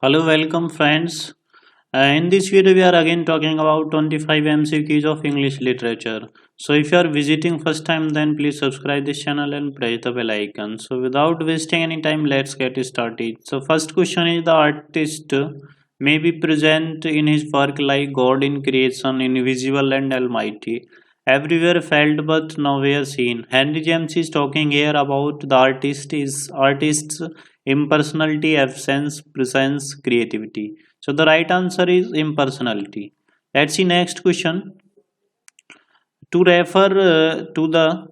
Hello, welcome friends. In this video, we are again talking about 25 MCQs of English literature. So, if you are visiting first time, then please subscribe this channel and press the bell icon. So, without wasting any time, let's get started. So, first question is the artist may be present in his work like God in creation, invisible and almighty, everywhere felt but nowhere seen. Henry James is talking here about the artist's impersonality, absence, presence, creativity. So the right answer is impersonality. Let's see next question. To refer to the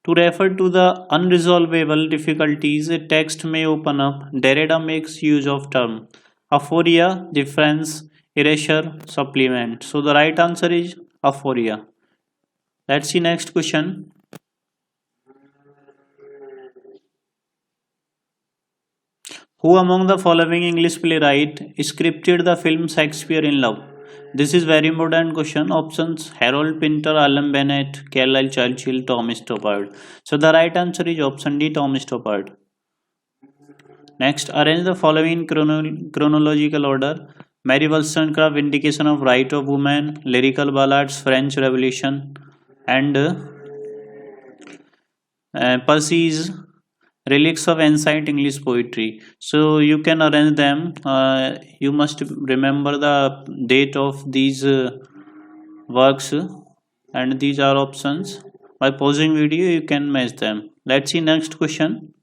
unresolvable difficulties a text may open up, Derrida makes use of term aphoria, difference, erasure, supplement. So the right answer is aphoria. Let's see next question. Who among the following English playwright scripted the film Shakespeare in Love? This is very important question. Options: Harold Pinter, Alan Bennett, Carlyle Churchill, Thomas Stoppard. So the right answer is option D, Thomas Stoppard. Next, arrange the following chronological order. Mary Wollstonecraft, Vindication of Right of Woman, Lyrical Ballads, French Revolution, and Percy's Relics of Ancient English Poetry. So you can arrange them. You must remember the date of these works, and these are options. By pausing video, you can match them. Let's see next question.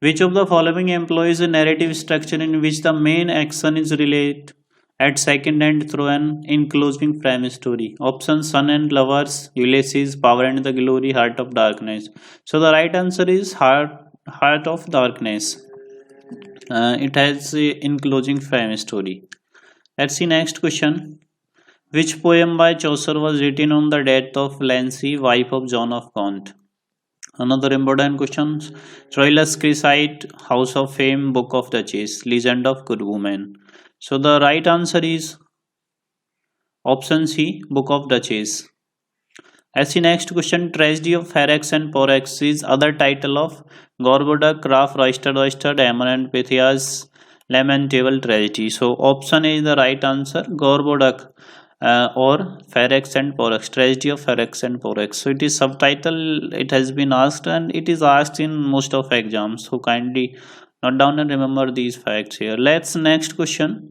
Which of the following employs a narrative structure in which the main action is relayed at second and through an enclosing frame story? Options: Sun and Lovers, Ulysses, Power and the Glory, Heart of Darkness. So the right answer is Heart of Darkness. It has a enclosing frame story. Let's see next question. Which poem by Chaucer was written on the death of Lancy, wife of John of Gaunt? Another important question. Troilus Cresside, House of Fame, Book of the Chase, Legend of Good Woman. So the right answer is option C, Book of the Chase. As the next question, Tragedy of Ferex and Porrex is other title of Gorboduc, Graf, Roister, Damon and Pythia's lamentable tragedy. So option A is the right answer, Gorboduc or Ferex and Porrex, Tragedy of Ferex and Porrex. So it is subtitle, it has been asked and it is asked in most of exams. So kindly note down and remember these facts here. Let's next question.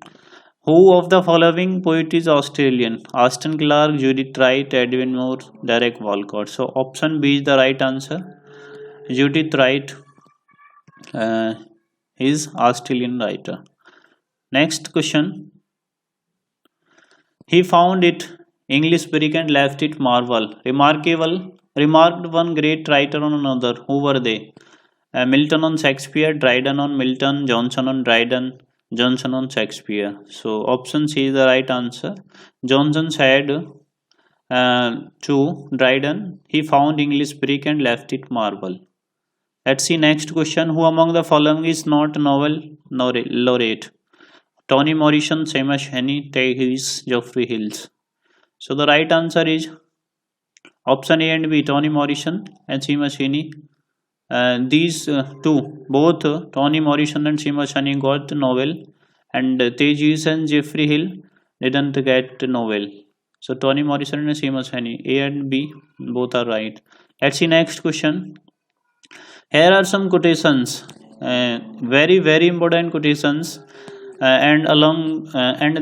Who of the following poet is Australian? Austin Clarke, Judith Wright, Edwin Moore, Derek Walcott. So option B is the right answer. Judith Wright uh, is Australian writer. Next question. He found it English brick and left it marvel. Remarked one great writer on another. Who were they? Milton on Shakespeare, Dryden on Milton, Johnson on Dryden, Johnson on Shakespeare. So option C is the right answer. Johnson said to Dryden, he found English brick and left it marble. Let's see next question. Who among the following is not Nobel laureate? Toni Morrison, Seamus Heaney, Tay Hughes, Geoffrey Hills. So the right answer is option A and B, Toni Morrison and Seamus Heaney. These two, both Toni Morrison and Seamus Heaney got Nobel, and Tay Hughes and Geoffrey Hill didn't get Nobel. So Toni Morrison and Seamus Heaney, A and B, both are right. Let's see next question. Here are some quotations, very important quotations, and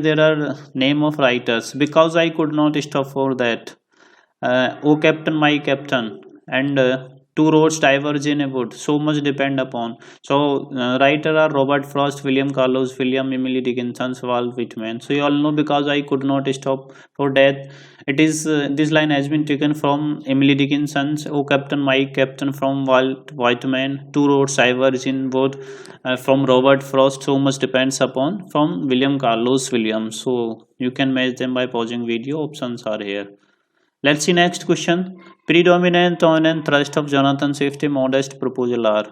there are name of writers. Because I could not stop for that. O Captain, my Captain, and two roads diverge in a wood. So much depend upon. So writer are Robert Frost, William Carlos, William Emily Dickinson, Walt Whitman. So you all know because I could not stop for death. It is this line has been taken from Emily Dickinson's "O Captain, My Captain" from Walt Whitman. Two roads diverge in wood from Robert Frost. So much depends upon from William Carlos Williams. So you can match them by pausing video. Options are here. Let's see next question. Predominant tone and thrust of Jonathan Swift's modest proposal are.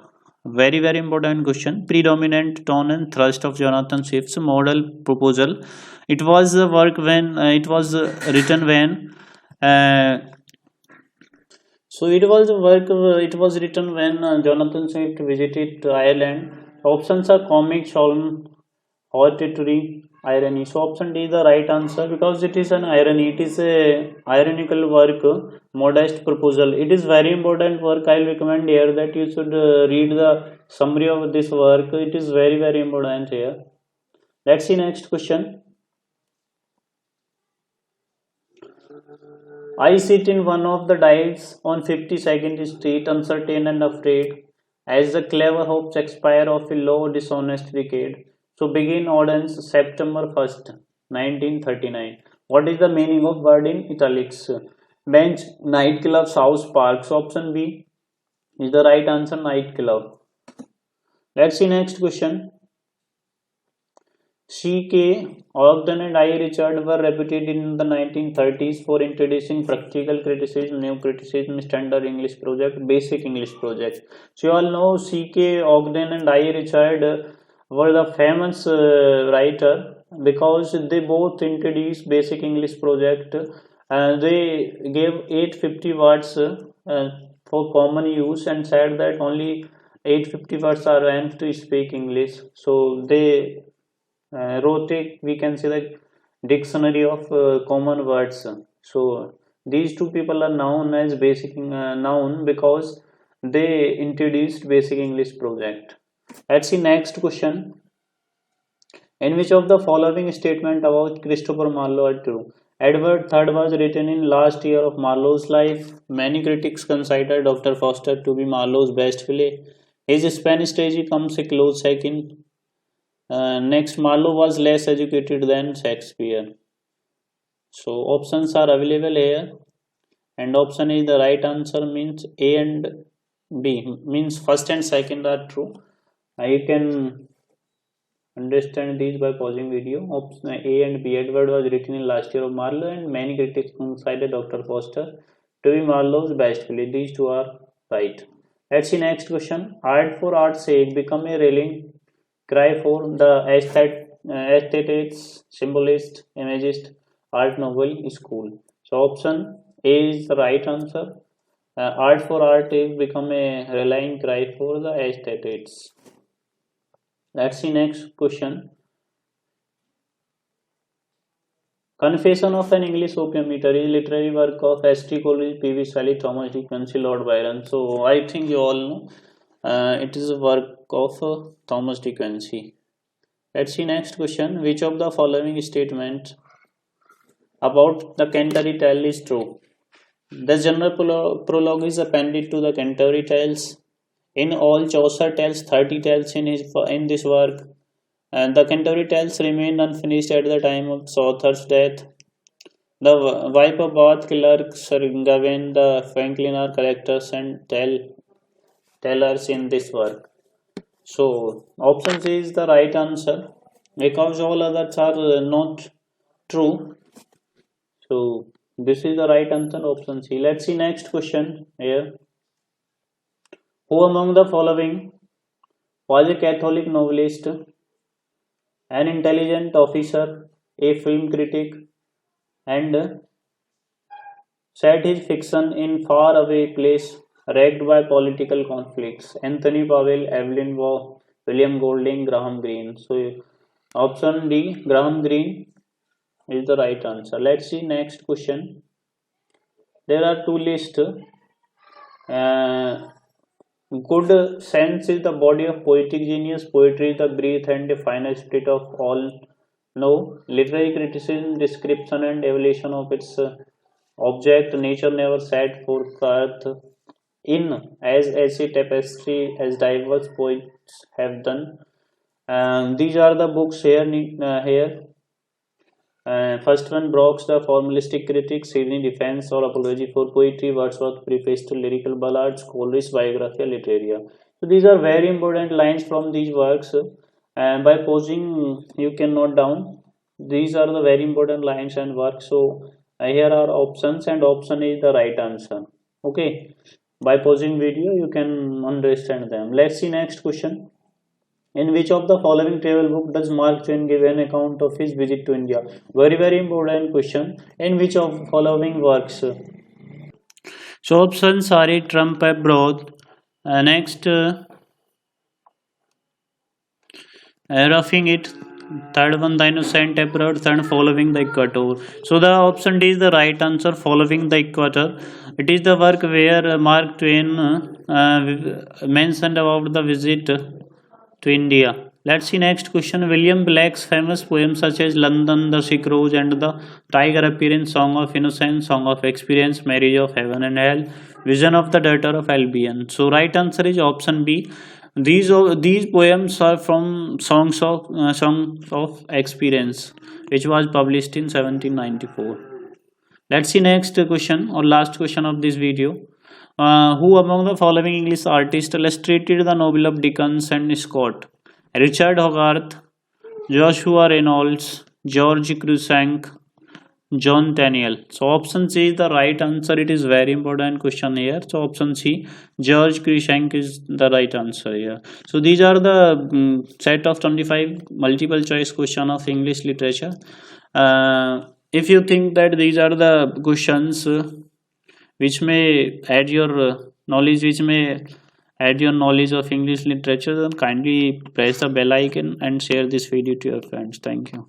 Very important question. Predominant tone and thrust of Jonathan Swift's model proposal. It was a work when it was written when. So it was a work. It was written when Jonathan Swift visited Ireland Options are comic, solemn, hortatory, irony. So option D is the right answer because it is an irony. It is a ironical work, modest proposal. It is very important work. I'll recommend here that you should read the summary of this work. It is very important here. Let's see next question. I sit in one of the dives on 52nd Street, uncertain and afraid, as the clever hopes expire of a low, dishonest decade. So begin audience September 1st, 1939. What is the meaning of word in italics? Bench, nightclubs, house, parks. Option B is the right answer, nightclub. Let's see next question. C.K. Ogden and I. Richard were reputed in the 1930s for introducing practical criticism, new criticism, standard English project, basic English project. So you all know C.K. Ogden and I. Richard were the famous writer because they both introduced basic English project. They gave 850 words for common use and said that only 850 words are meant to speak English. So they wrote a, we can say, the dictionary of common words. So these two people are known as basic known because they introduced basic English project. Let's see next question. In which of the following statement about Christopher Marlowe are true? Edward III was written in last year of Marlowe's life. Many critics consider Dr. Foster to be Marlowe's best play. His Spanish tragedy comes a close second. Next, Marlowe was less educated than Shakespeare. So options are available here, and option is the right answer, means A and B, means first and second are true. You can understand these by pausing video. Option A and B. Edward was written in last year of Marlowe, and many critics consider Dr. Foster to be Marlowe's best play. These two are right. Let's see next question. Art for art's sake become a rallying cry for the aesthetics, symbolist, imagist, art novel school. So option A is the right answer. Art for art is become a rallying cry for the aesthetics. Let's see next question. Confession of an English Opium Eater is literary work of S.T. Coleridge, P.B. Shelley, Thomas Dickens, Lord Byron. So I think you all know it is a work of Thomas Dickens. Let's see next question. Which of the following statements about the Canterbury Tale is true? The general prologue is appended to the Canterbury Tales. In all, Chaucer tells 30 tales in this work. And the Canterbury Tales remained unfinished at the time of the author's death. The wife of Bath clerk Sir Gawain, the Franklin are characters and tellers in this work. So option C is the right answer because all others are not true. So this is the right answer, option C. Let's see next question here. Who among the following was a Catholic novelist, an intelligent officer, a film critic, and set his fiction in far away place wrecked by political conflicts? Anthony Powell, Evelyn Waugh, William Golding, Graham Greene. So option D, Graham Greene, is the right answer. Let's see next question. There are two lists. Good sense is the body of poetic genius. Poetry is the breath and the final spirit of all. No. Literary criticism, description and evaluation of its object. Nature never set forth earth in as a tapestry as diverse poets have done. These are the books here. First one, Brock's The Formalistic Critic, Sidney Defense or Apology for Poetry, Wordsworth Preface to Lyrical Ballads, Coleridge Biographia Literaria. So these are very important lines from these works. By pausing, you can note down. These are the very important lines and works. So here are options, and option is the right answer. Okay. By pausing video, you can understand them. Let's see next question. In which of the following travel book does Mark Twain give an account of his visit to India? Very important question. In which of following works? So options are A. Trump Abroad. Next, Roughing it. Third one, the innocent approach, and following the equator. So the option D is the right answer. Following the equator. It is the work where Mark Twain mentioned about the visit to India. Let's see next question. William Blake's famous poems such as London, The Sick Rose, and The Tiger appear in Song of Innocence, Song of Experience, Marriage of Heaven and Hell, Vision of the Daughter of Albion. So right answer is option B. These poems are from Songs of Experience, which was published in 1794. Let's see next question or last question of this video. Who among the following English artists illustrated the novel of Dickens and Scott? Richard Hogarth, Joshua Reynolds, George Cruikshank, John Daniel. So option C is the right answer. It is very important question here. So option C, George Cruikshank is the right answer here. So these are the set of 25 multiple choice question of English literature. If you think that these are the questions which may add your knowledge, which may add your knowledge of English literature, then kindly press the bell icon and share this video to your friends. Thank you.